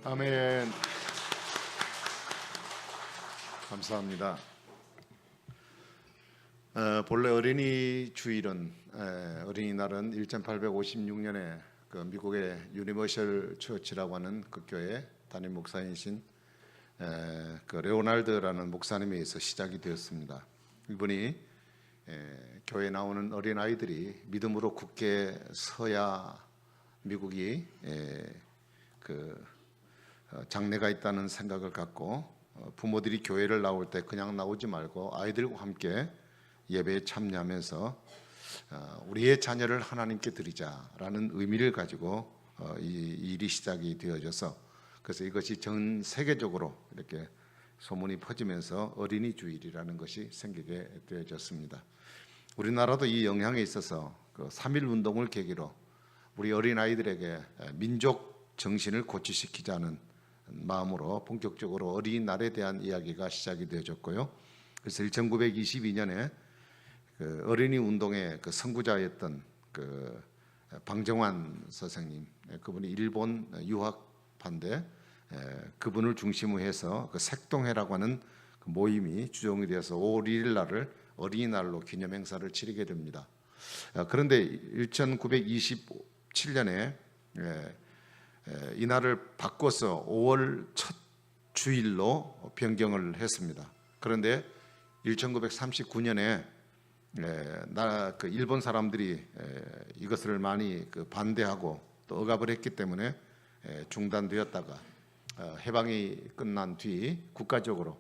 아멘. 감사합니다. 본래 어린이 주일은 어린이날은 1856년에 그 미국의 유니버셜 처치라고 하는 그 교회 담임 목사이신 그 레오날드라는 목사님에 의해서 시작이 되었습니다. 이분이 교회에 나오는 어린 아이들이 믿음으로 굳게 서야 미국이 장래가 있다는 생각을 갖고 부모들이 교회를 나올 때 그냥 나오지 말고 아이들과 함께 예배에 참여하면서 우리의 자녀를 하나님께 드리자라는 의미를 가지고 이 일이 시작이 되어져서, 그래서 이것이 전 세계적으로 이렇게 소문이 퍼지면서 어린이 주일이라는 것이 생기게 되어졌습니다. 우리나라도 이 영향에 있어서 그 3.1 운동을 계기로 우리 어린 아이들에게 민족 정신을 고취시키자는 마음으로 본격적으로 어린이날에 대한 이야기가 시작이 되어졌고요. 그래서 1922년에 그 어린이 운동의 그 선구자였던 그 방정환 선생님, 그분이 일본 유학파인데 그분을 중심으로 해서 그 색동회라고 하는 그 모임이 주종이 되어서 5월 1일 날을 어린이날로 기념 행사를 치르게 됩니다. 그런데 1927년에 이 날을 바꿔서 5월 첫 주일로 변경을 했습니다. 그런데 1939년에 그 일본 사람들이 이것을 많이 반대하고 또 억압을 했기 때문에 중단되었다가 해방이 끝난 뒤 국가적으로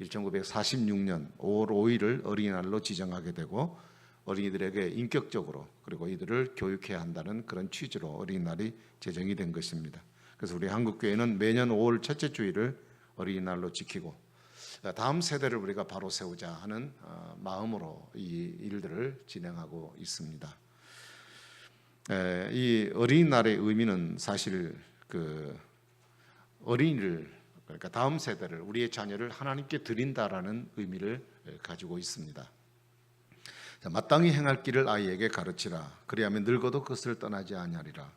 1946년 5월 5일을 어린이날로 지정하게 되고, 어린이들에게 인격적으로 그리고 이들을 교육해야 한다는 그런 취지로 어린이날이 제정이 된 것입니다. 그래서 우리 한국교회는 매년 5월 첫째 주일을 어린이날로 지키고 다음 세대를 우리가 바로 세우자 하는 마음으로 이 일들을 진행하고 있습니다. 이 어린이날의 의미는 사실 그 어린이를, 그러니까 다음 세대를, 우리의 자녀를 하나님께 드린다라는 의미를 가지고 있습니다. 마땅히 행할 길을 아이에게 가르치라. 그리하면 늙어도 그것을 떠나지 아니하리라.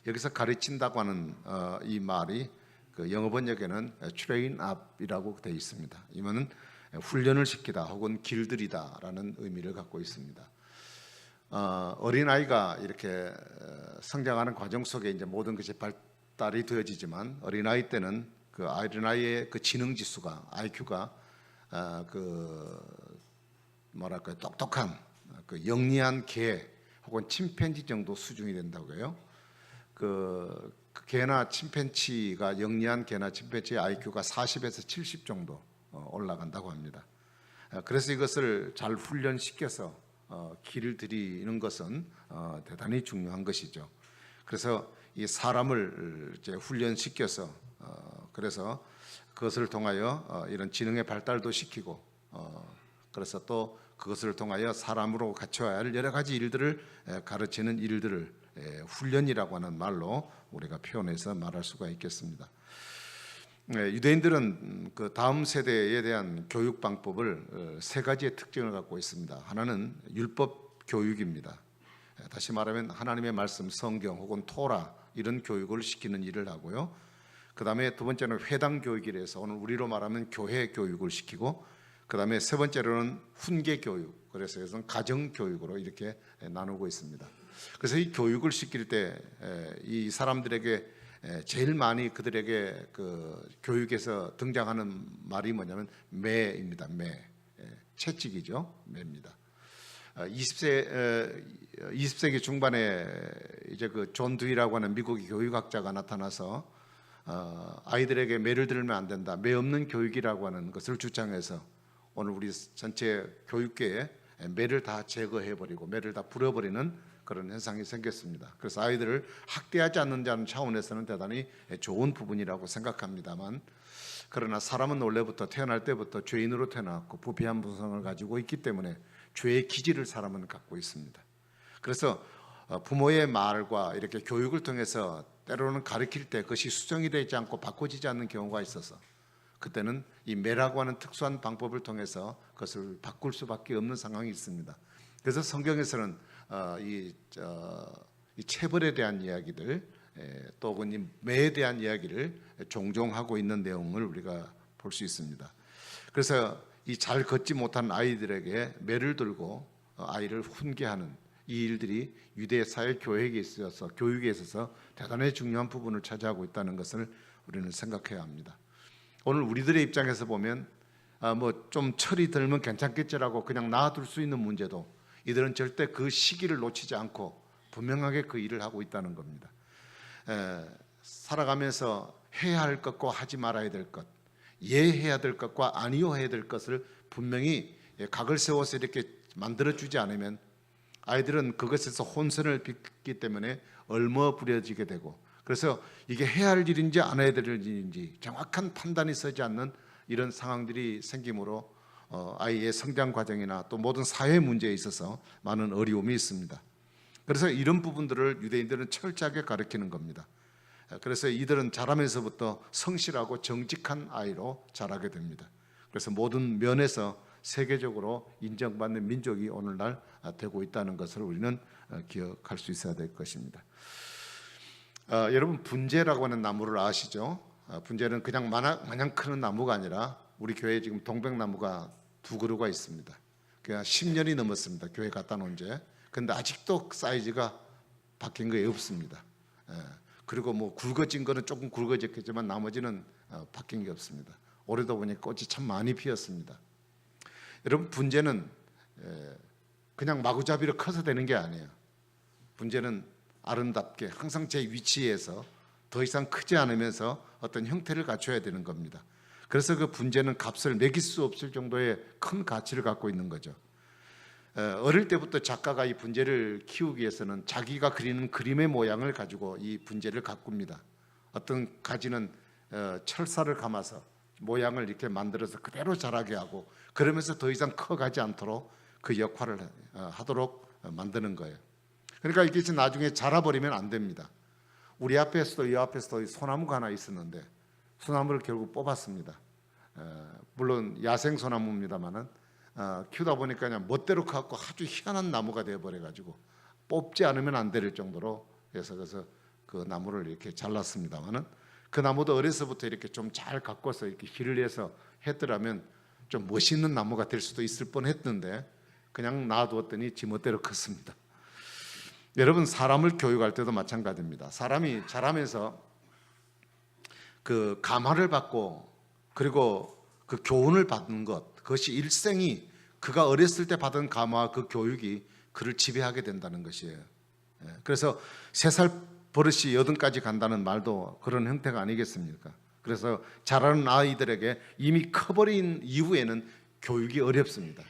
여기서 가르친다고 하는 이 말이 그 영어 번역에는 train up이라고 되어 있습니다. 이거는 훈련을 시키다 혹은 길들이다라는 의미를 갖고 있습니다. 어린아이가 이렇게 성장하는 과정 속에 이제 모든 것이 발달이 되어지지만, 어린아이 때는 그 어린아이의 그 지능 지수가, IQ가 뭐랄까요, 똑똑한 그 영리한 개 혹은 침팬지 정도 수준이 된다고 해요. 그 개나 침팬지가, 영리한 개나 침팬지의 IQ가 40에서 70 정도 올라간다고 합니다. 그래서 이것을 잘 훈련시켜서 길을 들이는 것은 대단히 중요한 것이죠. 그래서 이 사람을 이제 훈련시켜서 그래서 그것을 통하여 이런 지능의 발달도 시키고, 그래서 또 그것을 통하여 사람으로 갖춰야 할 여러 가지 일들을 가르치는 일들을 훈련이라고 하는 말로 우리가 표현해서 말할 수가 있겠습니다. 유대인들은 그 다음 세대에 대한 교육 방법을 세 가지의 특징을 갖고 있습니다. 하나는 율법 교육입니다. 다시 말하면 하나님의 말씀, 성경 혹은 토라, 이런 교육을 시키는 일을 하고요. 그 다음에 두 번째는 회당 교육이라 해서 오늘 우리로 말하면 교회 교육을 시키고, 그 다음에 세 번째로는 훈계 교육, 그래서 이것은 가정 교육으로 이렇게 나누고 있습니다. 그래서 이 교육을 시킬 때 이 사람들에게 제일 많이 그들에게 그 교육에서 등장하는 말이 뭐냐면 매입니다. 매, 채찍이죠. 매입니다. 20세기 중반에 이제 그 존 두이라고 하는 미국의 교육학자가 나타나서 아이들에게 매를 들면 안 된다, 매 없는 교육이라고 하는 것을 주장해서 오늘 우리 전체 교육계에 매를 다 제거해버리고 매를 다 불어버리는 그런 현상이 생겼습니다. 그래서 아이들을 학대하지 않는다는 차원에서는 대단히 좋은 부분이라고 생각합니다만, 그러나 사람은 원래부터 태어날 때부터 죄인으로 태어났고 부패한 본성을 가지고 있기 때문에 죄의 기질을 사람은 갖고 있습니다. 그래서 부모의 말과 이렇게 교육을 통해서 때로는 가르칠 때 그것이 수정이 되지 않고 바꿔지지 않는 경우가 있어서 그때는 이 매라고 하는 특수한 방법을 통해서 그것을 바꿀 수밖에 없는 상황이 있습니다. 그래서 성경에서는 이 체벌에 대한 이야기들, 또 매에 대한 이야기를 종종 하고 있는 내용을 우리가 볼 수 있습니다. 그래서 이 잘 걷지 못한 아이들에게 매를 들고 아이를 훈계하는 이 일들이 유대 사회 교육에 있어서 대단히 중요한 부분을 차지하고 있다는 것을 우리는 생각해야 합니다. 오늘 우리들의 입장에서 보면 뭐 좀 철이 들면 괜찮겠지라고 그냥 놔둘 수 있는 문제도 이들은 절대 그 시기를 놓치지 않고 분명하게 그 일을 하고 있다는 겁니다. 살아가면서 해야 할 것과 하지 말아야 될 것, 예해야 될 것과 아니어야 될 것을 분명히 각을 세워서 이렇게 만들어주지 않으면 아이들은 그것에서 혼선을 빚기 때문에 얼머부려지게 되고, 그래서 이게 해야 할 일인지 안 해야 될 일인지 정확한 판단이 서지 않는 이런 상황들이 생기므로 아이의 성장 과정이나 또 모든 사회 문제에 있어서 많은 어려움이 있습니다. 그래서 이런 부분들을 유대인들은 철저하게 가르치는 겁니다. 그래서 이들은 자라면서부터 성실하고 정직한 아이로 자라게 됩니다. 그래서 모든 면에서 세계적으로 인정받는 민족이 오늘날 되고 있다는 것을 우리는 기억할 수 있어야 될 것입니다. 여러분, 분재라고 하는 나무를 아시죠? 분재는 그냥 마냥 크는 나무가 아니라 우리 교회에 지금 동백나무가 2그루가 있습니다. 그냥 10년이 넘었습니다. 교회 갖다 놓은 지. 근데 아직도 사이즈가 바뀐 게 없습니다. 그리고 뭐 굵어진 거는 조금 굵어졌겠지만 나머지는 바뀐 게 없습니다. 올해도 보니 꽃이 참 많이 피었습니다. 여러분, 분재는 그냥 마구잡이로 커서 되는 게 아니에요. 분재는 아름답게 항상 제 위치에서 더 이상 크지 않으면서 어떤 형태를 갖춰야 되는 겁니다. 그래서 그 분재는 값을 매길 수 없을 정도의 큰 가치를 갖고 있는 거죠. 어릴 때부터 작가가 이 분재를 키우기 위해서는 자기가 그리는 그림의 모양을 가지고 이 분재를 가꿉니다. 어떤 가지는 철사를 감아서 모양을 이렇게 만들어서 그대로 자라게 하고, 그러면서 더 이상 커가지 않도록 그 역할을 하도록 만드는 거예요. 그러니까 이게 나중에 자라버리면 안 됩니다. 우리 앞에서도 이 앞에서도 소나무가 하나 있었는데 소나무를 결국 뽑았습니다. 물론 야생 소나무입니다만은 키우다 보니까 그냥 멋대로 커갖고 아주 희한한 나무가 되어버려가지고 뽑지 않으면 안 될 정도로 그래서 그 나무를 이렇게 잘랐습니다만은, 그 나무도 어려서부터 이렇게 좀 잘 가꿔서 이렇게 길을 해서 했더라면 좀 멋있는 나무가 될 수도 있을 뻔했는데 그냥 놔두었더니 지멋대로 컸습니다. 여러분, 사람을 교육할 때도 마찬가지입니다. 사람이 자라면서 그 감화를 받고 그리고 그 교훈을 받는 것, 그것이 일생이 그가 어렸을 때 받은 감화, 그 교육이 그를 지배하게 된다는 것이에요. 그래서 3살 버릇이 80까지 간다는 말도 그런 형태가 아니겠습니까? 그래서 자라는 아이들에게 이미 커버린 이후에는 교육이 어렵습니다.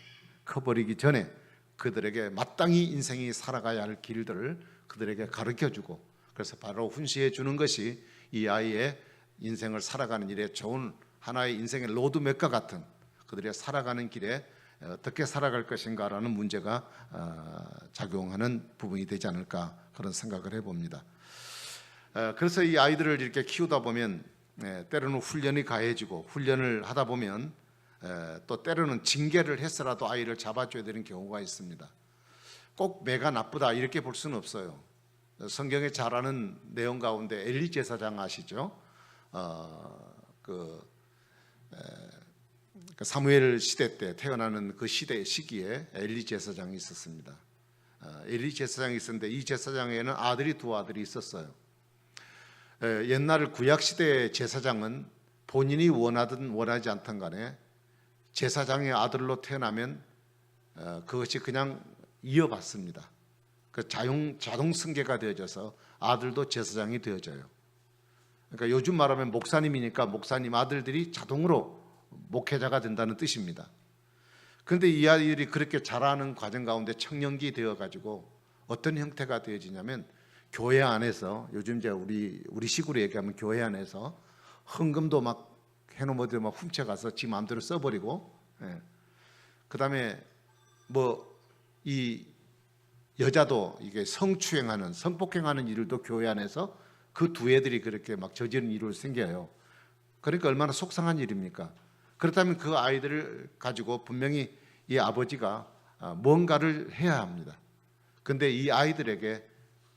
커버리기 전에 그들에게 마땅히 인생이 살아가야 할 길들을 그들에게 가르쳐주고, 그래서 바로 훈시해 주는 것이 이 아이의 인생을 살아가는 일에 좋은 하나의 인생의 로드맵과 같은, 그들의 살아가는 길에 어떻게 살아갈 것인가라는 문제가 작용하는 부분이 되지 않을까, 그런 생각을 해봅니다. 그래서 이 아이들을 이렇게 키우다 보면 때로는 훈련이 가해지고, 훈련을 하다 보면 또 때로는 징계를 해서라도 아이를 잡아줘야 되는 경우가 있습니다. 꼭 매가 나쁘다 이렇게 볼 수는 없어요. 성경에 잘 아는 내용 가운데 엘리 제사장 아시죠? 그 사무엘 시대 때 태어나는 그 시기에 엘리 제사장이 있었습니다. 엘리 제사장이 있었는데 이 제사장에는 아들이 2아들이 있었어요. 옛날 구약 시대의 제사장은 본인이 원하든 원하지 않든 간에 제사장의 아들로 태어나면 그것이 그냥 이어받습니다. 그 자동 승계가 되어져서 아들도 제사장이 되어져요. 그러니까 요즘 말하면 목사님이니까 목사님 아들들이 자동으로 목회자가 된다는 뜻입니다. 그런데 이 아이들이 그렇게 자라는 과정 가운데 청년기 되어가지고 어떤 형태가 되어지냐면, 교회 안에서 요즘 이제 우리 식으로 얘기하면 교회 안에서 헌금도 막 해놓으면 막 훔쳐가서 지 마음대로 써버리고, 그다음에 뭐 이 여자도 이게 성추행하는, 성폭행하는 일도 교회 안에서 그 2애들이 그렇게 막 저지른 일을 생겨요. 그러니까 얼마나 속상한 일입니까? 그렇다면 그 아이들을 가지고 분명히 이 아버지가 뭔가를 해야 합니다. 근데 이 아이들에게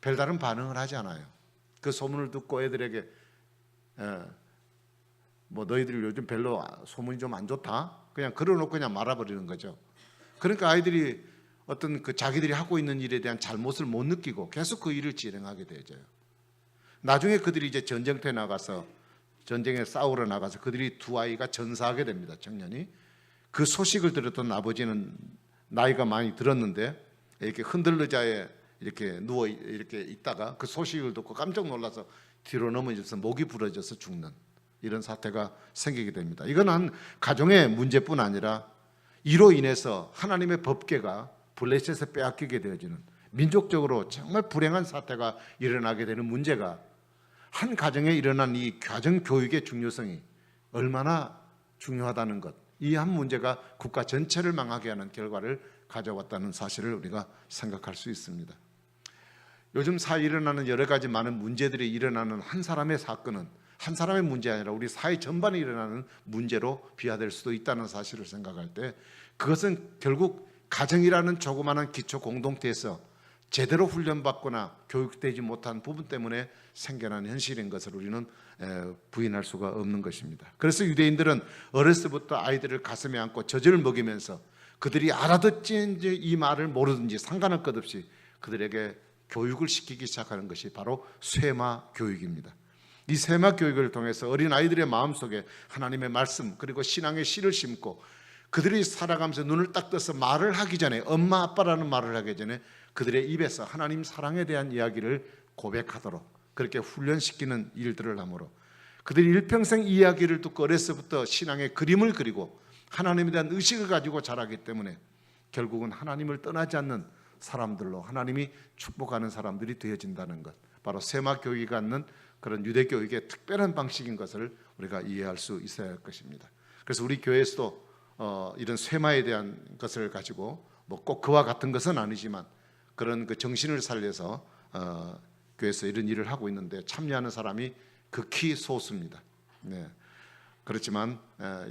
별다른 반응을 하지 않아요. 그 소문을 듣고 애들에게 뭐 너희들이 요즘 별로 소문이 좀 안 좋다, 그냥 걸어놓고 그냥 말아버리는 거죠. 그러니까 아이들이 어떤 그 자기들이 하고 있는 일에 대한 잘못을 못 느끼고 계속 그 일을 진행하게 되죠. 나중에 그들이 이제 전쟁터에 나가서 전쟁에 싸우러 나가서 그들이 두 아이가 전사하게 됩니다. 청년이. 그 소식을 들었던 아버지는 나이가 많이 들었는데 이렇게 흔들의자에 이렇게 누워 이렇게 있다가 그 소식을 듣고 깜짝 놀라서 뒤로 넘어져서 목이 부러져서 죽는 이런 사태가 생기게 됩니다. 이건 한 가정의 문제뿐 아니라 이로 인해서 하나님의 법궤가 블레셋에 빼앗기게 되어지는 민족적으로 정말 불행한 사태가 일어나게 되는 문제가, 한 가정에 일어난 이 가정 교육의 중요성이 얼마나 중요하다는 것, 이 한 문제가 국가 전체를 망하게 하는 결과를 가져왔다는 사실을 우리가 생각할 수 있습니다. 요즘 사회에 일어나는 여러 가지 많은 문제들이 일어나는 한 사람의 사건은 한 사람의 문제 아니라 우리 사회 전반에 일어나는 문제로 비화될 수도 있다는 사실을 생각할 때, 그것은 결국 가정이라는 조그마한 기초 공동체에서 제대로 훈련받거나 교육되지 못한 부분 때문에 생겨난 현실인 것을 우리는 부인할 수가 없는 것입니다. 그래서 유대인들은 어렸을 때부터 아이들을 가슴에 안고 젖을 먹이면서 그들이 알아듣지 이 말을 모르든지 상관할 것 없이 그들에게 교육을 시키기 시작하는 것이 바로 쇠마 교육입니다. 이 쇠마 교육을 통해서 어린 아이들의 마음속에 하나님의 말씀 그리고 신앙의 씨를 심고, 그들이 살아가면서 눈을 딱 떠서 말을 하기 전에, 엄마 아빠라는 말을 하기 전에 그들의 입에서 하나님 사랑에 대한 이야기를 고백하도록 그렇게 훈련시키는 일들을 하므로, 그들이 일평생 이야기를 듣고 어렸을 때부터 신앙의 그림을 그리고 하나님에 대한 의식을 가지고 자라기 때문에 결국은 하나님을 떠나지 않는 사람들로 하나님이 축복하는 사람들이 되어진다는 것, 바로 쇠마 교육이 갖는 그런 유대 교육의 특별한 방식인 것을 우리가 이해할 수 있어야 할 것입니다. 그래서 우리 교회에서도 이런 쇠마에 대한 것을 가지고 뭐 꼭 그와 같은 것은 아니지만 그런 그 정신을 살려서 교회에서 이런 일을 하고 있는데 참여하는 사람이 극히 소수입니다. 네. 그렇지만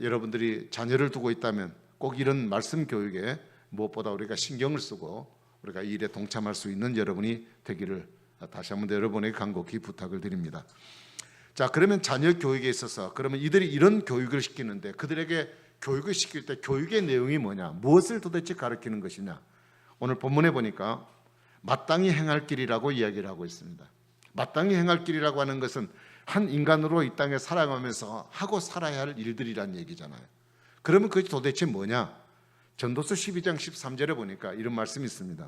여러분들이 자녀를 두고 있다면 꼭 이런 말씀 교육에 무엇보다 우리가 신경을 쓰고 우리가 이 일에 동참할 수 있는 여러분이 되기를 다시 한번 여러분에게 간곡히 부탁을 드립니다. 자, 그러면 자녀 교육에 있어서 그러면 이들이 이런 교육을 시키는데 그들에게 교육을 시킬 때 교육의 내용이 뭐냐, 무엇을 도대체 가르치는 것이냐, 오늘 본문에 보니까 마땅히 행할 길이라고 이야기를 하고 있습니다. 마땅히 행할 길이라고 하는 것은 한 인간으로 이 땅에 살아가면서 하고 살아야 할 일들이란 얘기잖아요. 그러면 그게 도대체 뭐냐? 전도서 12장 13절에 보니까 이런 말씀이 있습니다.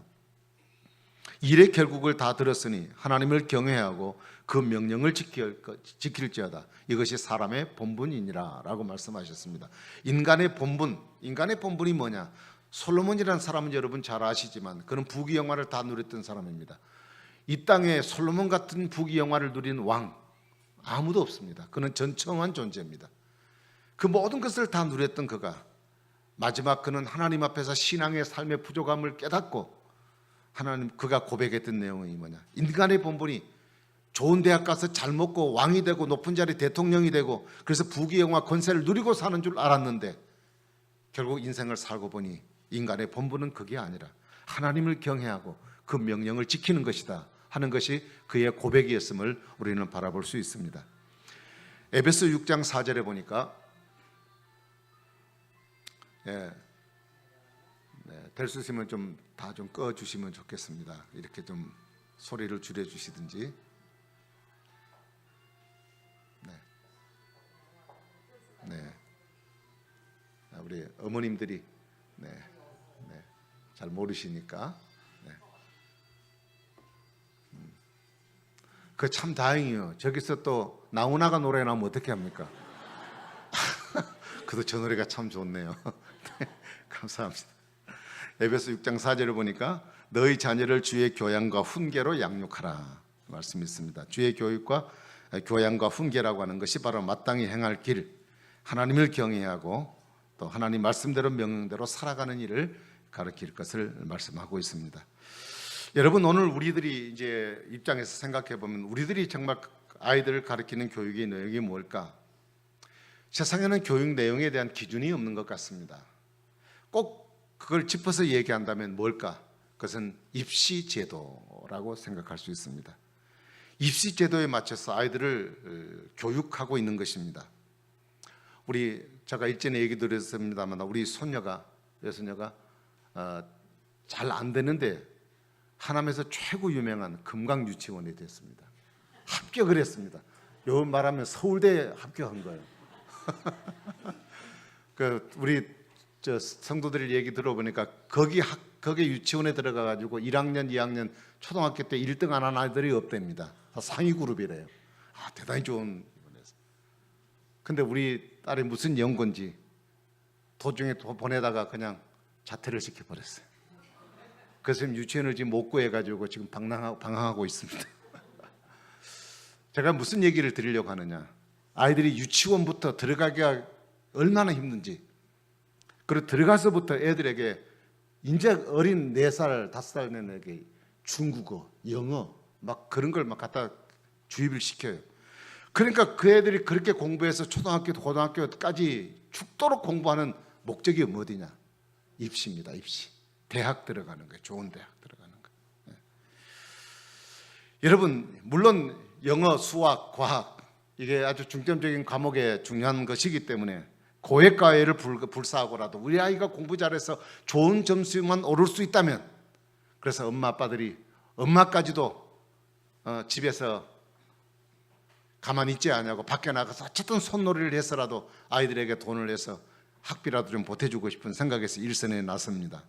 일의 결국을 다 들었으니 하나님을 경외하고 그 명령을 지킬지어다. 이것이 사람의 본분이니라 라고 말씀하셨습니다. 인간의 본분이 뭐냐? 솔로몬이라는 사람은 여러분 잘 아시지만 그는 부귀영화를 다 누렸던 사람입니다. 이 땅에 솔로몬 같은 부귀영화를 누린 왕 아무도 없습니다. 그는 전청한 존재입니다. 그 모든 것을 다 누렸던 그가 마지막 그는 하나님 앞에서 신앙의 삶의 부족함을 깨닫고 그가 고백했던 내용이 뭐냐? 인간의 본분이 좋은 대학 가서 잘 먹고 왕이 되고 높은 자리 대통령이 되고 그래서 부귀영화 권세를 누리고 사는 줄 알았는데 결국 인생을 살고 보니 인간의 본분은 그게 아니라 하나님을 경외하고 그 명령을 지키는 것이다 하는 것이 그의 고백이었음을 우리는 바라볼 수 있습니다. 에베소 6장 4절에 보니까 될 수 있으면 좀 다 좀 꺼주시면 좋겠습니다. 이렇게 좀 소리를 줄여주시든지. 네. 우리 어머님들이 잘 모르시니까. 그 참 다행이에요. 저기서 또 나훈아가 노래 나오면 어떻게 합니까? 그래도 저 노래가 참 좋네요. 감사합니다. 에베소 6장 4절을 보니까 너희 자녀를 주의 교양과 훈계로 양육하라 말씀이 있습니다. 주의 교육과 교양과 훈계라고 하는 것이 바로 마땅히 행할 길, 하나님을 경외하고 또 하나님 말씀대로 명령대로 살아가는 일을 가르칠 것을 말씀하고 있습니다. 여러분, 오늘 우리들이 이제 입장에서 생각해 보면 우리들이 정말 아이들을 가르치는 교육의 내용이 뭘까? 세상에는 교육 내용에 대한 기준이 없는 것 같습니다. 꼭 그걸 짚어서 얘기한다면 뭘까? 그것은 입시 제도라고 생각할 수 있습니다. 입시 제도에 맞춰서 아이들을 교육하고 있는 것입니다. 제가 일전에 얘기 드렸습니다만 우리 여손녀가 잘 안 되는데 하남에서 최고 유명한 금강유치원이 됐습니다. 합격을 했습니다. 요 말하면 서울대 합격한 거예요. 우리 성도들 얘기 들어보니까 거기 유치원에 들어가 가지고 1학년, 2학년 초등학교 때 1등 안 한 아이들이 없답니다. 다 상위 그룹이래요. 대단히 좋은 이번에서. 근데 우리 딸이 무슨 연고인지 도중에 보내다가 그냥 자퇴를 시켜버렸어요. 그래서 유치원을 지금 못 구해가지고 지금 방황하고 있습니다. 제가 무슨 얘기를 드리려고 하느냐, 아이들이 유치원부터 들어가기가 얼마나 힘든지, 그리고 들어가서부터 애들에게 이제 어린 4살, 5살 내에게 중국어, 영어 막 그런 걸 막 갖다 주입을 시켜요. 그러니까 그 애들이 그렇게 공부해서 초등학교, 고등학교까지 죽도록 공부하는 목적이 어디냐? 입시입니다. 입시. 대학 들어가는 거예요. 좋은 대학 들어가는 거예요. 여러분, 물론 영어, 수학, 과학 이게 아주 중점적인 과목에 중요한 것이기 때문에 고액과외를 불사하고라도 우리 아이가 공부 잘해서 좋은 점수만 오를 수 있다면, 그래서 엄마까지도 집에서 가만히 있지 않냐고 밖에 나가서 어쨌든 손놀이를 해서라도 아이들에게 돈을 내서 학비라도 좀 보태주고 싶은 생각에서 일선에 나섭니다.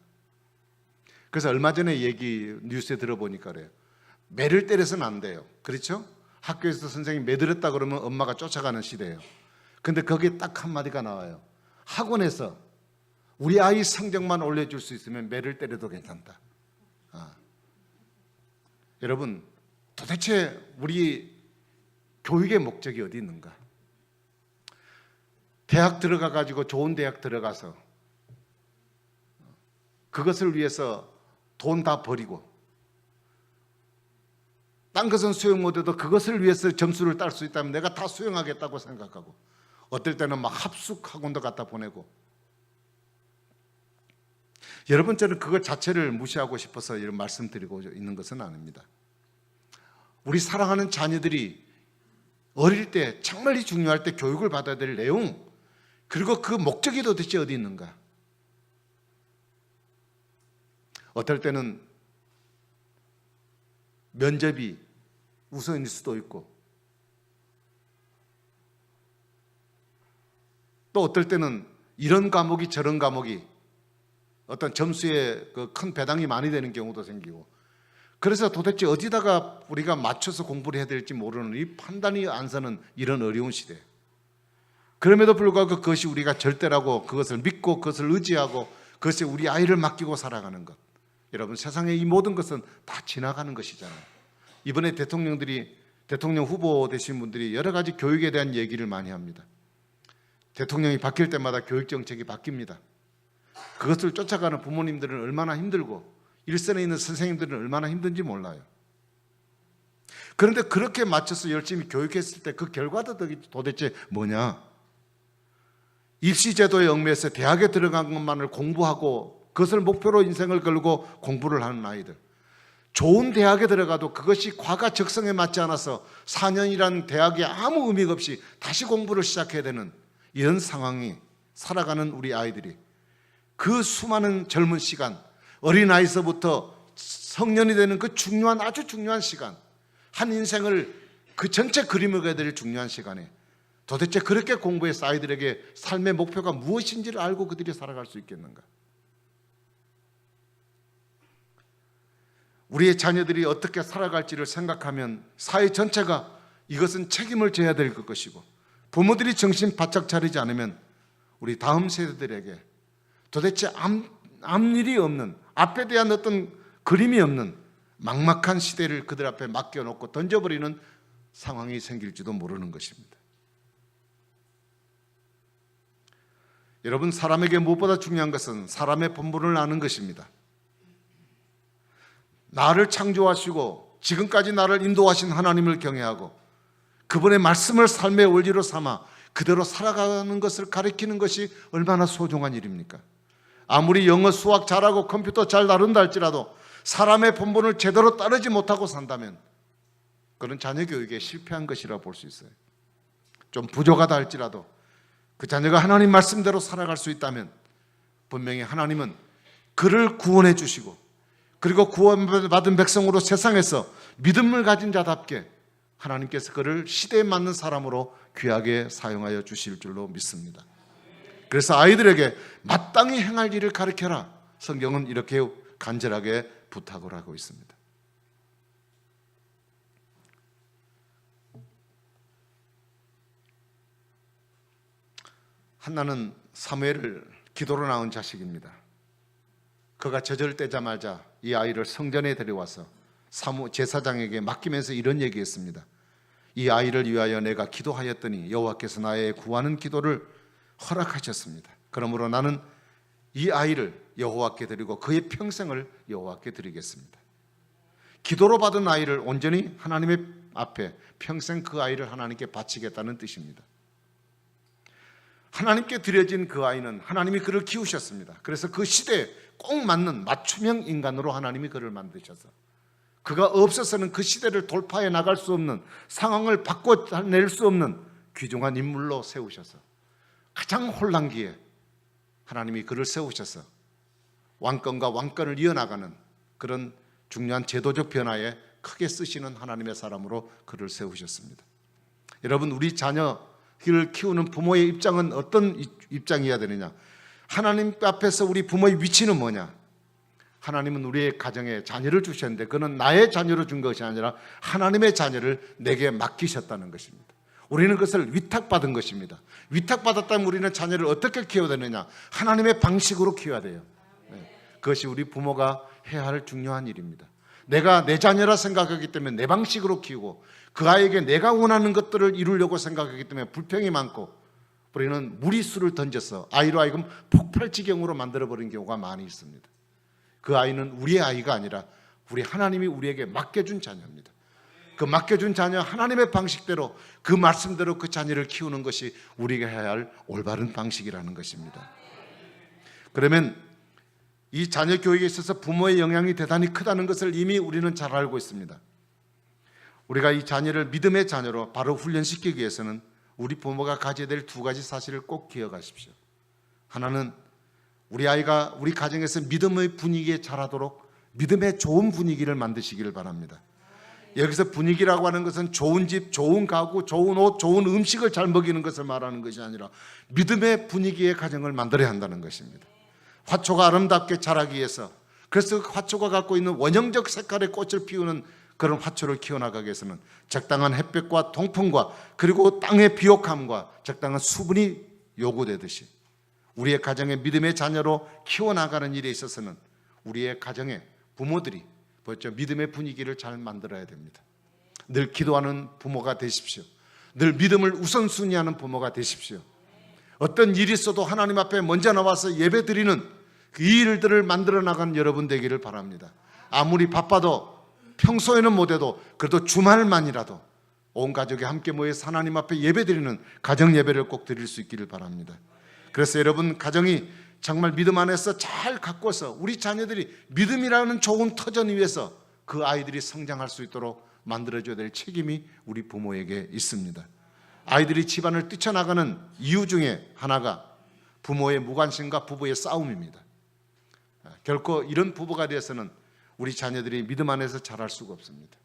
그래서 얼마 전에 뉴스에 들어보니까 그래요. 매를 때려서는 안 돼요. 그렇죠? 학교에서 선생님이 매들었다 그러면 엄마가 쫓아가는 시대예요. 근데 거기에 딱 한마디가 나와요. 학원에서 우리 아이 성적만 올려줄 수 있으면 매를 때려도 괜찮다. 여러분, 도대체 우리 교육의 목적이 어디 있는가? 대학 들어가 가지고 좋은 대학 들어가서 그것을 위해서 돈 다 버리고 딴 것은 수용 못해도 그것을 위해서 점수를 딸 수 있다면 내가 다 수용하겠다고 생각하고, 어떨 때는 막 합숙학원도 갖다 보내고. 여러분, 저는 그것 자체를 무시하고 싶어서 이런 말씀드리고 있는 것은 아닙니다. 우리 사랑하는 자녀들이 어릴 때 정말 중요할 때 교육을 받아야 될 내용, 그리고 그 목적이 도대체 어디 있는가? 어떨 때는 면접이 우선일 수도 있고, 또 어떨 때는 이런 과목이 저런 과목이 어떤 점수에 큰 배당이 많이 되는 경우도 생기고, 그래서 도대체 어디다가 우리가 맞춰서 공부를 해야 될지 모르는 이 판단이 안 서는 이런 어려운 시대. 그럼에도 불구하고 그것이 우리가 절대라고 그것을 믿고 그것을 의지하고 그것에 우리 아이를 맡기고 살아가는 것. 여러분, 세상의 이 모든 것은 다 지나가는 것이잖아요. 이번에 대통령 후보 되신 분들이 여러 가지 교육에 대한 얘기를 많이 합니다. 대통령이 바뀔 때마다 교육 정책이 바뀝니다. 그것을 쫓아가는 부모님들은 얼마나 힘들고 일선에 있는 선생님들은 얼마나 힘든지 몰라요. 그런데 그렇게 맞춰서 열심히 교육했을 때 그 결과도 도대체 뭐냐? 입시제도에 얽매여서 대학에 들어간 것만을 공부하고 그것을 목표로 인생을 걸고 공부를 하는 아이들, 좋은 대학에 들어가도 그것이 과가 적성에 맞지 않아서 4년이라는 대학에 아무 의미가 없이 다시 공부를 시작해야 되는 이런 상황이 살아가는 우리 아이들이, 그 수많은 젊은 시간, 어린아이서부터 성년이 되는 그 중요한, 아주 중요한 시간, 한 인생을 그 전체 그림을 그려야 될 중요한 시간에 도대체 그렇게 공부해서 아이들에게 삶의 목표가 무엇인지를 알고 그들이 살아갈 수 있겠는가? 우리의 자녀들이 어떻게 살아갈지를 생각하면 사회 전체가 이것은 책임을 져야 될 것이고, 부모들이 정신 바짝 차리지 않으면 우리 다음 세대들에게 도대체 앞일이 없는, 앞에 대한 어떤 그림이 없는 막막한 시대를 그들 앞에 맡겨놓고 던져버리는 상황이 생길지도 모르는 것입니다. 여러분, 사람에게 무엇보다 중요한 것은 사람의 본분을 아는 것입니다. 나를 창조하시고 지금까지 나를 인도하신 하나님을 경외하고 그분의 말씀을 삶의 원리로 삼아 그대로 살아가는 것을 가리키는 것이 얼마나 소중한 일입니까? 아무리 영어, 수학 잘하고 컴퓨터 잘 다룬다 할지라도 사람의 본분을 제대로 따르지 못하고 산다면 그런 자녀 교육에 실패한 것이라고 볼 수 있어요. 좀 부족하다 할지라도 그 자녀가 하나님 말씀대로 살아갈 수 있다면 분명히 하나님은 그를 구원해 주시고, 그리고 구원받은 백성으로 세상에서 믿음을 가진 자답게 하나님께서 그를 시대에 맞는 사람으로 귀하게 사용하여 주실 줄로 믿습니다. 그래서 아이들에게 마땅히 행할 일을 가르쳐라. 성경은 이렇게 간절하게 부탁을 하고 있습니다. 한나는 사무엘을 기도로 낳은 자식입니다. 그가 저절되자마자 이 아이를 성전에 데려와서 제사장에게 맡기면서 이런 얘기했습니다. 이 아이를 위하여 내가 기도하였더니 여호와께서 나의 구하는 기도를 허락하셨습니다. 그러므로 나는 이 아이를 여호와께 드리고 그의 평생을 여호와께 드리겠습니다. 기도로 받은 아이를 온전히 하나님의 앞에 평생 그 아이를 하나님께 바치겠다는 뜻입니다. 하나님께 드려진 그 아이는 하나님이 그를 키우셨습니다. 그래서 그 시대에 꼭 맞는 맞춤형 인간으로 하나님이 그를 만드셔서 그가 없어서는 그 시대를 돌파해 나갈 수 없는, 상황을 바꿔낼 수 없는 귀중한 인물로 세우셔서 가장 혼란기에 하나님이 그를 세우셔서 왕권과 왕권을 이어나가는 그런 중요한 제도적 변화에 크게 쓰시는 하나님의 사람으로 그를 세우셨습니다. 여러분, 우리 자녀를 키우는 부모의 입장은 어떤 입장이어야 되느냐? 하나님 앞에서 우리 부모의 위치는 뭐냐? 하나님은 우리의 가정에 자녀를 주셨는데 그는 나의 자녀로 준 것이 아니라 하나님의 자녀를 내게 맡기셨다는 것입니다. 우리는 그것을 위탁받은 것입니다. 위탁받았다면 우리는 자녀를 어떻게 키워야 되느냐? 하나님의 방식으로 키워야 돼요. 그것이 우리 부모가 해야 할 중요한 일입니다. 내가 내 자녀라 생각하기 때문에 내 방식으로 키우고 그 아이에게 내가 원하는 것들을 이루려고 생각하기 때문에 불평이 많고 우리는 무리수를 던져서 아이로 하여금 폭발지경으로 만들어버린 경우가 많이 있습니다. 그 아이는 우리의 아이가 아니라 우리 하나님이 우리에게 맡겨준 자녀입니다. 그 맡겨준 자녀 하나님의 방식대로 그 말씀대로 그 자녀를 키우는 것이 우리가 해야 할 올바른 방식이라는 것입니다. 그러면 이 자녀 교육에 있어서 부모의 영향이 대단히 크다는 것을 이미 우리는 잘 알고 있습니다. 우리가 이 자녀를 믿음의 자녀로 바로 훈련시키기 위해서는 우리 부모가 가져야 될 두 가지 사실을 꼭 기억하십시오. 하나는 우리 아이가 우리 가정에서 믿음의 분위기에 자라도록 믿음의 좋은 분위기를 만드시기를 바랍니다. 여기서 분위기라고 하는 것은 좋은 집, 좋은 가구, 좋은 옷, 좋은 음식을 잘 먹이는 것을 말하는 것이 아니라 믿음의 분위기의 가정을 만들어야 한다는 것입니다. 화초가 아름답게 자라기 위해서, 그래서 화초가 갖고 있는 원형적 색깔의 꽃을 피우는 그런 화초를 키워나가기 위해서는 적당한 햇볕과 통풍과 그리고 땅의 비옥함과 적당한 수분이 요구되듯이 우리의 가정의 믿음의 자녀로 키워나가는 일에 있어서는 우리의 가정의 부모들이 믿음의 분위기를 잘 만들어야 됩니다. 늘 기도하는 부모가 되십시오. 늘 믿음을 우선순위하는 부모가 되십시오. 어떤 일이 있어도 하나님 앞에 먼저 나와서 예배드리는 이 일들을 만들어 나가는 여러분 되기를 바랍니다. 아무리 바빠도 평소에는 못해도 그래도 주말만이라도 온 가족이 함께 모여서 하나님 앞에 예배드리는 가정 예배를 꼭 드릴 수 있기를 바랍니다. 그래서 여러분 가정이 정말 믿음 안에서 잘 가꿔서 우리 자녀들이 믿음이라는 좋은 터전 위에서 그 아이들이 성장할 수 있도록 만들어줘야 될 책임이 우리 부모에게 있습니다. 아이들이 집안을 뛰쳐나가는 이유 중에 하나가 부모의 무관심과 부부의 싸움입니다. 결코 이런 부부가 되어서는 우리 자녀들이 믿음 안에서 자랄 수가 없습니다.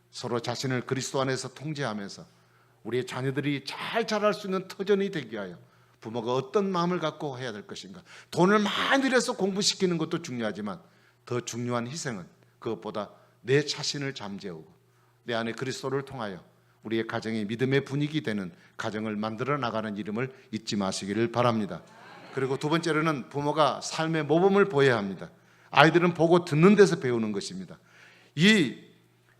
서로 자신을 그리스도 안에서 통제하면서 우리의 자녀들이 잘 자랄 수 있는 터전이 되기 위하여 부모가 어떤 마음을 갖고 해야 될 것인가. 돈을 많이 들여서 공부시키는 것도 중요하지만 더 중요한 희생은 그것보다 내 자신을 잠재우고 내 안에 그리스도를 통하여 우리의 가정이 믿음의 분위기 되는 가정을 만들어 나가는 이름을 잊지 마시기를 바랍니다. 그리고 두 번째로는 부모가 삶의 모범을 보여야 합니다. 아이들은 보고 듣는 데서 배우는 것입니다.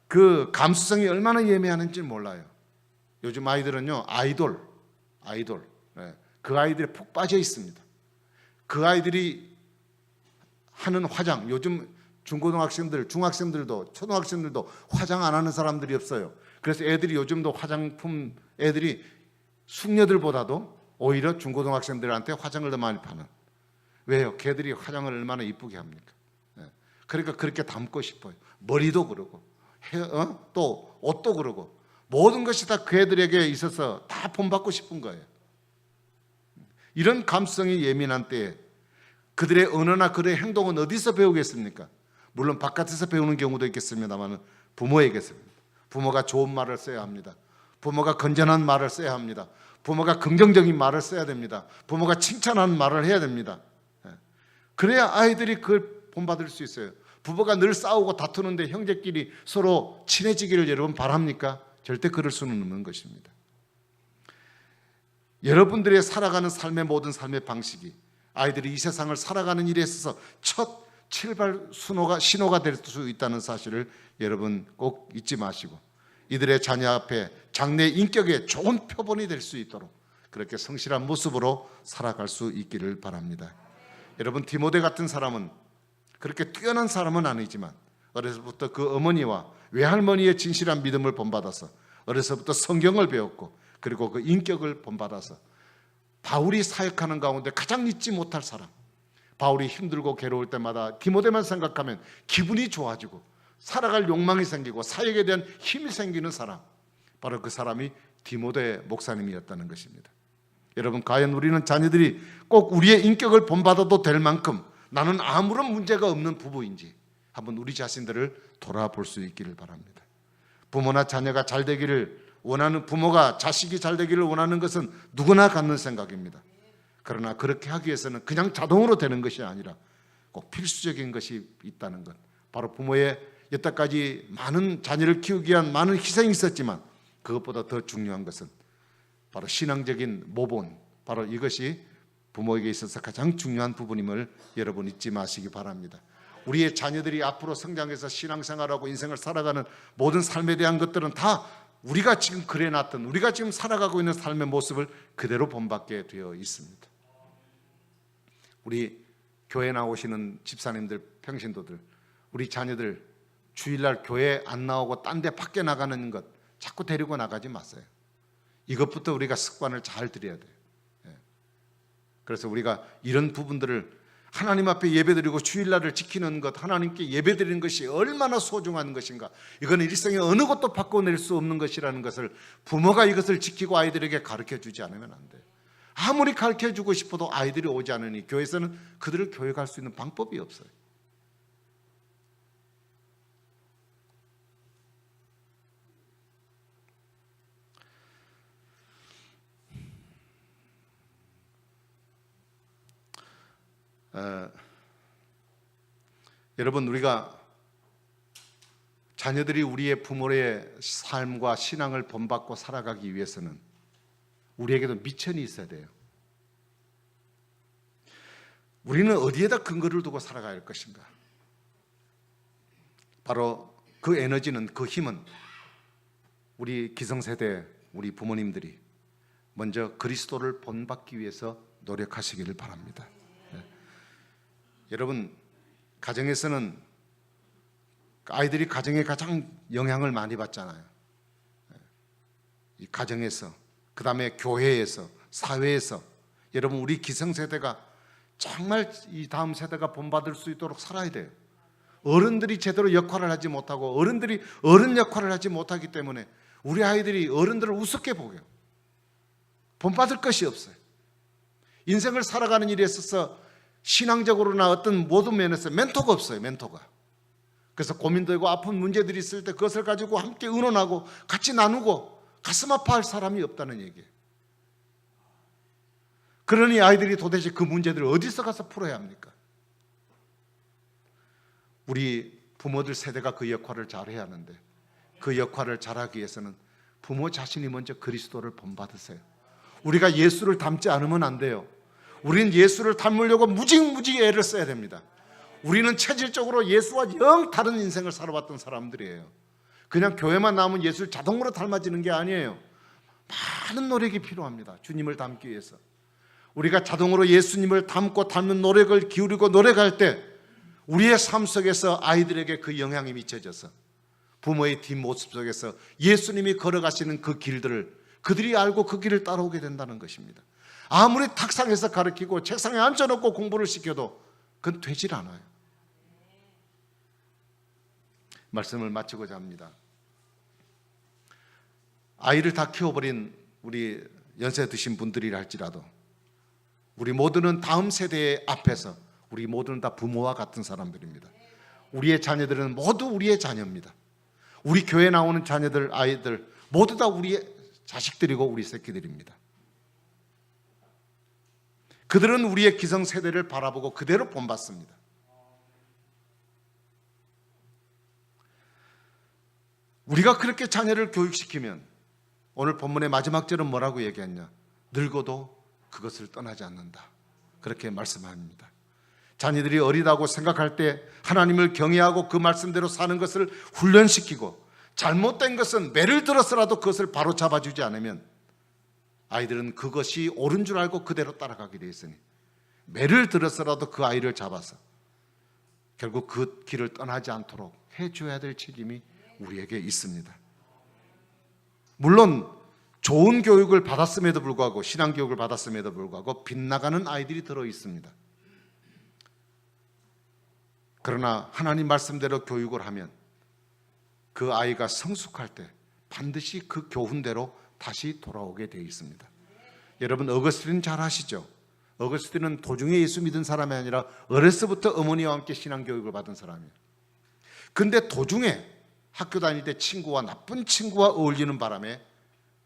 그 감수성이 얼마나 예민한지 몰라요. 요즘 아이들은요, 아이돌, 그 아이들에 푹 빠져 있습니다. 그 아이들이 하는 화장, 요즘 중고등학생들, 중학생들도 초등학생들도 화장 안 하는 사람들이 없어요. 그래서 애들이 요즘도 화장품, 애들이 숙녀들보다도 오히려 중고등학생들한테 화장을 더 많이 파는. 왜요? 걔들이 화장을 얼마나 이쁘게 합니까? 그러니까 그렇게 닮고 싶어요. 머리도 그러고 또 옷도 그러고 모든 것이 다 그 애들에게 있어서 다 본받고 싶은 거예요. 이런 감성이 예민한 때에 그들의 언어나 그들의 행동은 어디서 배우겠습니까? 물론 바깥에서 배우는 경우도 있겠습니다만 부모에게서입니다. 부모가 좋은 말을 써야 합니다. 부모가 건전한 말을 써야 합니다. 부모가 긍정적인 말을 써야 됩니다. 부모가 칭찬하는 말을 해야 됩니다. 그래야 아이들이 그걸 본받을 수 있어요. 부부가 늘 싸우고 다투는데 형제끼리 서로 친해지기를 여러분 바랍니까? 절대 그럴 수는 없는 것입니다. 여러분들의 살아가는 삶의 모든 삶의 방식이 아이들이 이 세상을 살아가는 일에 있어서 첫 출발 신호가 될 수 있다는 사실을 여러분 꼭 잊지 마시고 이들의 자녀 앞에 장래 인격의 좋은 표본이 될 수 있도록 그렇게 성실한 모습으로 살아갈 수 있기를 바랍니다. 여러분 디모데 같은 사람은 그렇게 뛰어난 사람은 아니지만 어려서부터 그 어머니와 외할머니의 진실한 믿음을 본받아서 어려서부터 성경을 배웠고 그리고 그 인격을 본받아서 바울이 사역하는 가운데 가장 잊지 못할 사람, 바울이 힘들고 괴로울 때마다 디모데만 생각하면 기분이 좋아지고 살아갈 욕망이 생기고 사역에 대한 힘이 생기는 사람, 바로 그 사람이 디모데 목사님이었다는 것입니다. 여러분 과연 우리는 자녀들이 꼭 우리의 인격을 본받아도 될 만큼 나는 아무런 문제가 없는 부부인지 한번 우리 자신들을 돌아볼 수 있기를 바랍니다. 부모나 자녀가 잘 되기를 원하는, 부모가 자식이 잘 되기를 원하는 것은 누구나 갖는 생각입니다. 그러나 그렇게 하기 위해서는 그냥 자동으로 되는 것이 아니라 꼭 필수적인 것이 있다는 것, 바로 부모의 여태까지 많은 자녀를 키우기 위한 많은 희생이 있었지만 그것보다 더 중요한 것은 바로 신앙적인 모본, 바로 이것이 부모에게 있어서 가장 중요한 부분임을 여러분 잊지 마시기 바랍니다. 우리의 자녀들이 앞으로 성장해서 신앙생활하고 인생을 살아가는 모든 삶에 대한 것들은 다 우리가 지금 그려놨던, 우리가 지금 살아가고 있는 삶의 모습을 그대로 본받게 되어 있습니다. 우리 교회 나오시는 집사님들, 평신도들, 우리 자녀들 주일날 교회 안 나오고 딴 데 밖에 나가는 것 자꾸 데리고 나가지 마세요. 이것부터 우리가 습관을 잘 들여야 돼요. 그래서 우리가 이런 부분들을 하나님 앞에 예배드리고 주일날을 지키는 것, 하나님께 예배드리는 것이 얼마나 소중한 것인가, 이거는 일생에 어느 것도 바꿔낼 수 없는 것이라는 것을 부모가 이것을 지키고 아이들에게 가르쳐주지 않으면 안 돼요. 아무리 가르쳐주고 싶어도 아이들이 오지 않으니 교회에서는 그들을 교회 갈 수 있는 방법이 없어요. 여러분 우리가 자녀들이 우리의 부모의 삶과 신앙을 본받고 살아가기 위해서는 우리에게도 미천이 있어야 돼요. 우리는 어디에다 근거를 두고 살아가야 할 것인가? 바로 그 에너지는, 그 힘은 우리 기성세대, 우리 부모님들이 먼저 그리스도를 본받기 위해서 노력하시기를 바랍니다. 여러분 가정에서는 아이들이 가정에 가장 영향을 많이 받잖아요. 이 가정에서, 그 다음에 교회에서, 사회에서 여러분 우리 기성세대가 정말 이 다음 세대가 본받을 수 있도록 살아야 돼요. 어른들이 제대로 역할을 하지 못하고 어른들이 어른 역할을 하지 못하기 때문에 우리 아이들이 어른들을 우습게 보게요. 본받을 것이 없어요. 인생을 살아가는 일에 있어서 신앙적으로나 어떤 모든 면에서 멘토가 없어요. 멘토가. 그래서 고민되고 아픈 문제들이 있을 때 그것을 가지고 함께 의논하고 같이 나누고 가슴 아파할 사람이 없다는 얘기예요. 그러니 아이들이 도대체 그 문제들을 어디서 가서 풀어야 합니까? 우리 부모들 세대가 그 역할을 잘해야 하는데 그 역할을 잘하기 위해서는 부모 자신이 먼저 그리스도를 본받으세요. 우리가 예수를 닮지 않으면 안 돼요. 우리는 예수를 닮으려고 무지무지 애를 써야 됩니다. 우리는 체질적으로 예수와 영 다른 인생을 살아왔던 사람들이에요. 그냥 교회만 나오면 예수를 자동으로 닮아지는 게 아니에요. 많은 노력이 필요합니다. 주님을 닮기 위해서. 우리가 자동으로 예수님을 닮고 닮는 노력을 기울이고 노력할 때 우리의 삶 속에서 아이들에게 그 영향이 미쳐져서 부모의 뒷모습 속에서 예수님이 걸어가시는 그 길들을 그들이 알고 그 길을 따라오게 된다는 것입니다. 아무리 탁상에서 가르치고 책상에 앉혀놓고 공부를 시켜도 그건 되질 않아요. 말씀을 마치고자 합니다. 아이를 다 키워버린 우리 연세 드신 분들이라 할지라도 우리 모두는 다음 세대 앞에서 우리 모두는 다 부모와 같은 사람들입니다. 우리의 자녀들은 모두 우리의 자녀입니다. 우리 교회에 나오는 자녀들, 아이들 모두 다 우리의 자식들이고 우리 새끼들입니다. 그들은 우리의 기성세대를 바라보고 그대로 본받습니다. 우리가 그렇게 자녀를 교육시키면 오늘 본문의 마지막 절은 뭐라고 얘기했냐? 늙어도 그것을 떠나지 않는다. 그렇게 말씀합니다. 자녀들이 어리다고 생각할 때 하나님을 경외하고 그 말씀대로 사는 것을 훈련시키고 잘못된 것은 매를 들어서라도 그것을 바로 잡아주지 않으면 아이들은 그것이 옳은 줄 알고 그대로 따라가게 되어 있으니 매를 들어서라도 그 아이를 잡아서 결국 그 길을 떠나지 않도록 해줘야 될 책임이 우리에게 있습니다. 물론 좋은 교육을 받았음에도 불구하고 신앙교육을 받았음에도 불구하고 빗나가는 아이들이 들어 있습니다. 그러나 하나님 말씀대로 교육을 하면 그 아이가 성숙할 때 반드시 그 교훈대로 다시 돌아오게 되어 있습니다. 여러분 어거스틴 잘 아시죠? 어거스틴은 도중에 예수 믿은 사람이 아니라 어렸을부터 어머니와 함께 신앙교육을 받은 사람이에요. 근데 도중에 학교 다닐 때 친구와 나쁜 친구와 어울리는 바람에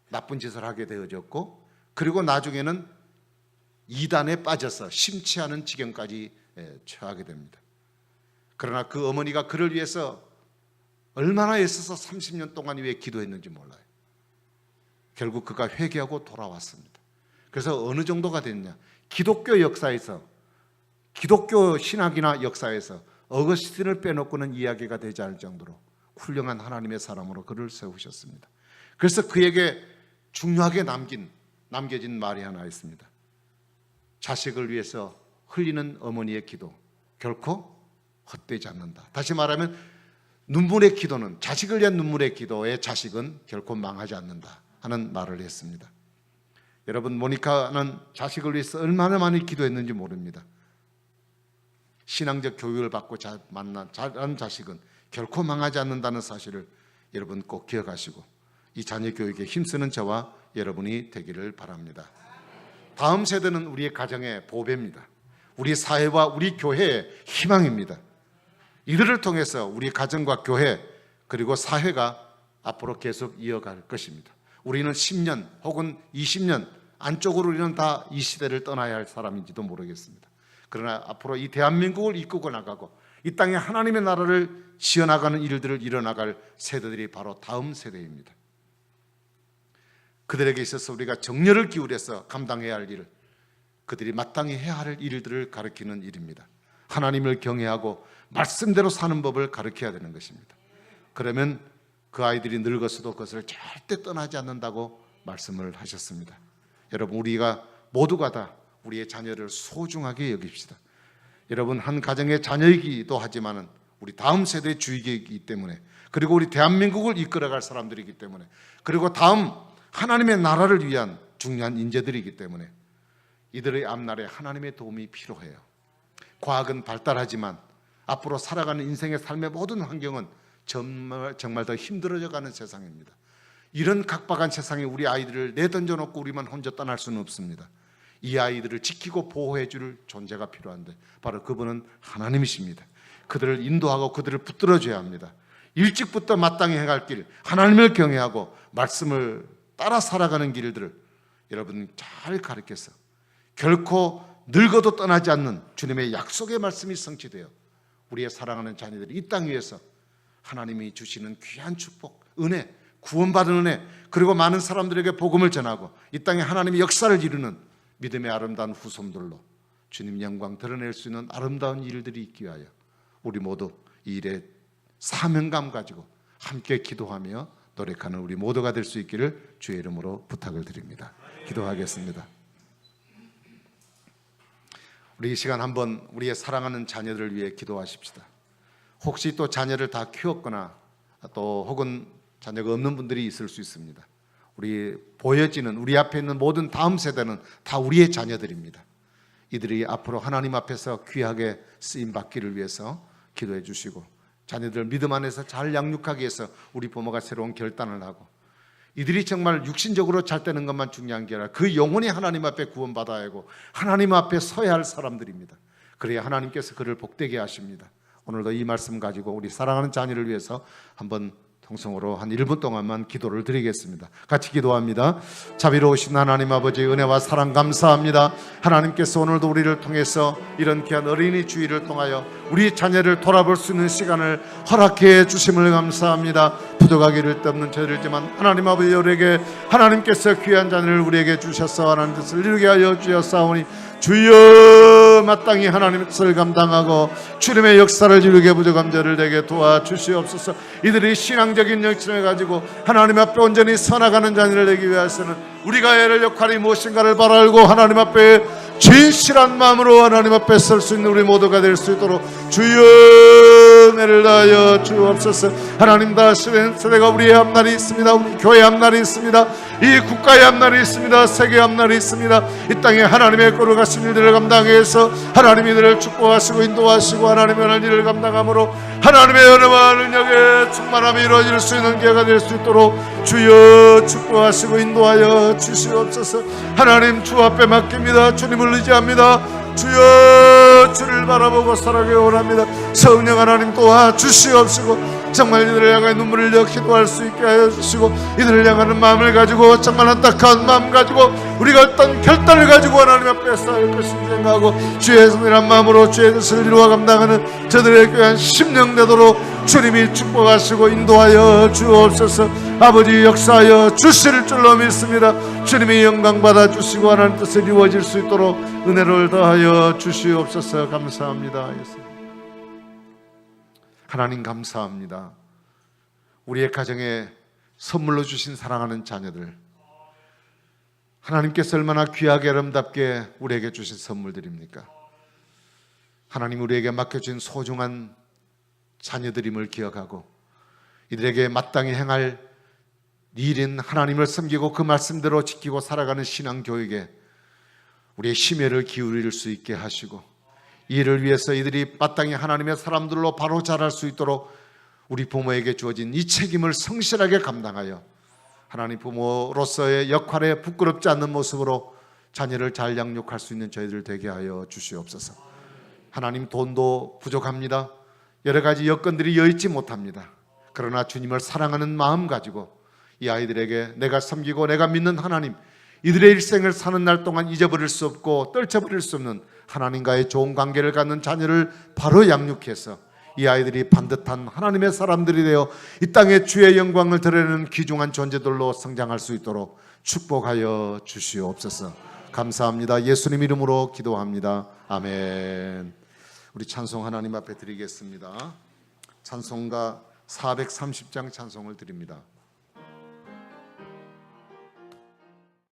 나쁜 짓을 하게 되어졌고 그리고 나중에는 이단에 빠져서 심취하는 지경까지 처하게 됩니다. 그러나 그 어머니가 그를 위해서 얼마나 애써서 30년 동안 왜 기도했는지 몰라요. 결국 그가 회개하고 돌아왔습니다. 그래서 어느 정도가 됐냐? 기독교 역사에서 기독교 신학이나 역사에서 어거스틴을 빼놓고는 이야기가 되지 않을 정도로 훌륭한 하나님의 사람으로 그를 세우셨습니다. 그래서 그에게 중요하게 남겨진 말이 하나 있습니다. 자식을 위해서 흘리는 어머니의 기도 결코 헛되지 않는다. 다시 말하면 눈물의 기도는 자식을 위한 눈물의 기도의 자식은 결코 망하지 않는다 하는 말을 했습니다. 여러분 모니카는 자식을 위해서 얼마나 많이 기도했는지 모릅니다. 신앙적 교육을 받고 자란 자식은 결코 망하지 않는다는 사실을 여러분 꼭 기억하시고 이 자녀 교육에 힘쓰는 저와 여러분이 되기를 바랍니다. 다음 세대는 우리의 가정의 보배입니다. 우리 사회와 우리 교회의 희망입니다. 이들을 통해서 우리 가정과 교회 그리고 사회가 앞으로 계속 이어갈 것입니다. 우리는 10년 혹은 20년 안쪽으로 우리는 다 이 시대를 떠나야 할 사람인지도 모르겠습니다. 그러나 앞으로 이 대한민국을 이끌고 나가고 이 땅에 하나님의 나라를 지어나가는 일들을 이뤄나갈 세대들이 바로 다음 세대입니다. 그들에게 있어서 우리가 정열을 기울여서 감당해야 할 일을 그들이 마땅히 해야 할 일들을 가르치는 일입니다. 하나님을 경외하고 말씀대로 사는 법을 가르쳐야 되는 것입니다. 그러면 그 아이들이 늙어서도 그것을 절대 떠나지 않는다고 말씀을 하셨습니다. 여러분 우리가 모두가 다 우리의 자녀를 소중하게 여깁시다. 여러분 한 가정의 자녀이기도 하지만은 우리 다음 세대의 주이기 때문에 그리고 우리 대한민국을 이끌어갈 사람들이기 때문에 그리고 다음 하나님의 나라를 위한 중요한 인재들이기 때문에 이들의 앞날에 하나님의 도움이 필요해요. 과학은 발달하지만 앞으로 살아가는 인생의 삶의 모든 환경은 정말 더 힘들어져가는 세상입니다. 이런 각박한 세상에 우리 아이들을 내던져 놓고 우리만 혼자 떠날 수는 없습니다. 이 아이들을 지키고 보호해 줄 존재가 필요한데 바로 그분은 하나님이십니다. 그들을 인도하고 그들을 붙들어줘야 합니다. 일찍부터 마땅히 행할 길, 하나님을 경외하고 말씀을 따라 살아가는 길들을 여러분 잘 가르쳐서 결코 늙어도 떠나지 않는 주님의 약속의 말씀이 성취되어 우리의 사랑하는 자녀들이 이 땅 위에서 하나님이 주시는 귀한 축복, 은혜, 구원받은 은혜 그리고 많은 사람들에게 복음을 전하고 이 땅에 하나님의 역사를 이루는 믿음의 아름다운 후손들로 주님 영광 드러낼 수 있는 아름다운 일들이 있기 위하여 우리 모두 이 일에 사명감 가지고 함께 기도하며 노력하는 우리 모두가 될 수 있기를 주의 이름으로 부탁을 드립니다. 기도하겠습니다. 우리 이 시간 한번 우리의 사랑하는 자녀들을 위해 기도하십시다. 혹시 또 자녀를 다 키웠거나 또 혹은 자녀가 없는 분들이 있을 수 있습니다. 우리 보여지는 우리 앞에 있는 모든 다음 세대는 다 우리의 자녀들입니다. 이들이 앞으로 하나님 앞에서 귀하게 쓰임 받기를 위해서 기도해 주시고 자녀들 믿음 안에서 잘 양육하기 위해서 우리 부모가 새로운 결단을 하고, 이들이 정말 육신적으로 잘 되는 것만 중요한 게 아니라 그 영혼이 하나님 앞에 구원받아야 하고 하나님 앞에 서야 할 사람들입니다. 그래야 하나님께서 그를 복되게 하십니다. 오늘도 이 말씀 가지고 우리 사랑하는 자녀를 위해서 한번 통성으로 한 1분 동안만 기도를 드리겠습니다. 같이 기도합니다. 자비로우신 하나님 아버지, 은혜와 사랑 감사합니다. 하나님께서 오늘도 우리를 통해서 이런 귀한 어린이 주일을 통하여 우리 자녀를 돌아볼 수 있는 시간을 허락해 주심을 감사합니다. 부족하기를 없는 저희들이지만 하나님 아버지, 우리에게 하나님께서 귀한 자녀를 우리에게 주셔서 하나님 뜻을 이루게 하여 주셨사오니 주여 마땅히 하나님의 뜻을 감당하고 주님의 역사를 이루게 부족한 자를 내게 도와주시옵소서. 이들이 신앙적인 영성을 가지고 하나님 앞에 온전히 서나가는 자녀를 내기 위해서는 우리가 해야 할 역할이 무엇인가를 바로 알고 하나님 앞에 진실한 마음으로 하나님 앞에 설 수 있는 우리 모두가 될 수 있도록 주여 은혜를 다하여 주옵소서. 하나님, 다시는 세대가 우리의 앞날이 있습니다. 우리 교회의 앞날이 있습니다. 이 국가의 앞날이 있습니다. 세계의 앞날이 있습니다. 이 땅에 하나님의 거룩하신 일들을 감당해서 하나님 이들을 축복하시고 인도하시고 하나님의 하는 일을 감당함으로 하나님의 은혜와 능력에 충만함이 이루어질 수 있는 기회가 될 수 있도록 주여 축복하시고 인도하여 주시옵소서. 하나님, 주 앞에 맡깁니다. 주님을 의지합니다. 주여, 주를 바라보고 살아가기 원합니다. 성령 하나님 도와주시옵시고 정말 이들을 향해 눈물을 흘려 기도할 수 있게 하여 주시고 이들을 향하는 마음을 가지고 정말 안타까운 마음 가지고 우리가 어떤 결단을 가지고 하나님 앞에 쌓일 것인지 생각하고 주의 성실한 마음으로 주의 뜻을 이루어 감당하는 저들의 귀한 심령 되도록 주님이 축복하시고 인도하여 주옵소서. 아버지, 역사하여 주실 줄로 믿습니다. 주님이 영광 받아 주시고 하나님 뜻을 이루어질 수 있도록 은혜를 더하여 주시옵소서. 감사합니다. 예수님. 하나님 감사합니다. 우리의 가정에 선물로 주신 사랑하는 자녀들, 하나님께서 얼마나 귀하게 아름답게 우리에게 주신 선물들입니까? 하나님, 우리에게 맡겨진 소중한 자녀들임을 기억하고 이들에게 마땅히 행할 일인 하나님을 섬기고 그 말씀대로 지키고 살아가는 신앙교육에 우리의 심혈을 기울일 수 있게 하시고 이 일을 위해서 이들이 마땅히 하나님의 사람들로 바로 자랄 수 있도록 우리 부모에게 주어진 이 책임을 성실하게 감당하여 하나님 부모로서의 역할에 부끄럽지 않는 모습으로 자녀를 잘 양육할 수 있는 저희들 되게 하여 주시옵소서. 하나님, 돈도 부족합니다. 여러 가지 여건들이 여의치 못합니다. 그러나 주님을 사랑하는 마음 가지고 이 아이들에게 내가 섬기고 내가 믿는 하나님, 이들의 일생을 사는 날 동안 잊어버릴 수 없고 떨쳐버릴 수 없는 하나님과의 좋은 관계를 갖는 자녀를 바로 양육해서 이 아이들이 반듯한 하나님의 사람들이 되어 이 땅에 주의 영광을 드러내는 귀중한 존재들로 성장할 수 있도록 축복하여 주시옵소서. 감사합니다. 예수님 이름으로 기도합니다. 아멘. 우리 찬송 하나님 앞에 드리겠습니다. 찬송가 430장 찬송을 드립니다.